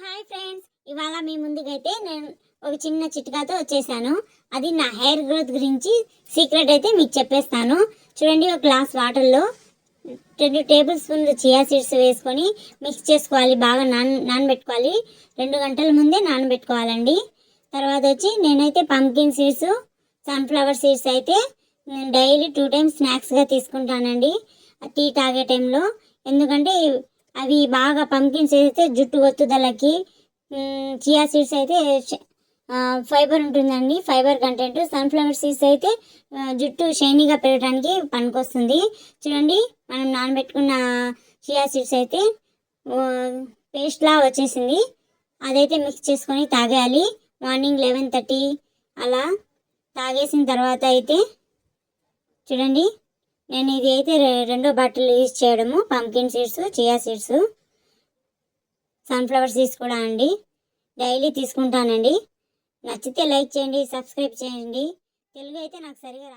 Hi friends, ఇవాళ మీ ముందుకైతే నేను ఒక చిన్న చిట్కాతో వచ్చేసాను. అది నా హెయిర్ గ్రోత్ గురించి సీక్రెట్ అయితే మీకు చెప్పేస్తాను. చూడండి, ఒక గ్లాస్ వాటర్లో 2 టేబుల్ స్పూన్లు చియా సీడ్స్ వేసుకొని మిక్స్ చేసుకోవాలి. బాగా నానబెట్టుకోవాలి. 2 గంటల ముందే నానబెట్టుకోవాలండి. తర్వాత వచ్చి నేనైతే పంకిన్ సీడ్స్, సన్ఫ్లవర్ సీడ్స్ అయితే నేను డైలీ 2 టైమ్స్ స్నాక్స్గా తీసుకుంటానండి టీ తాగే టైంలో. ఎందుకంటే అవి బాగా పంకిన్స్ అయితే జుట్టు ఒత్తుదలకి, చియా సీడ్స్ అయితే ఫైబర్ ఉంటుందండి, ఫైబర్ కంటెంట్. సన్ఫ్లవర్ సీడ్స్ అయితే జుట్టు షైనీగా పెరగడానికి పనికొస్తుంది. చూడండి, మనం నానబెట్టుకున్న చియా సీడ్స్ అయితే పేస్ట్లా వచ్చేసింది. అదైతే మిక్స్ చేసుకొని తాగేయాలి. మార్నింగ్ 11:30 అలా తాగేసిన తర్వాత అయితే చూడండి, నేను ఇది అయితే 2వ బాటిల్ యూజ్ చేయడము. Pumpkin seeds, chia seeds, sunflower seeds కూడా అండి డైలీ తీసుకుంటానండి. నచ్చితే లైక్ చేయండి, సబ్స్క్రైబ్ చేయండి. తెలుగు అయితే నాకు సరిగా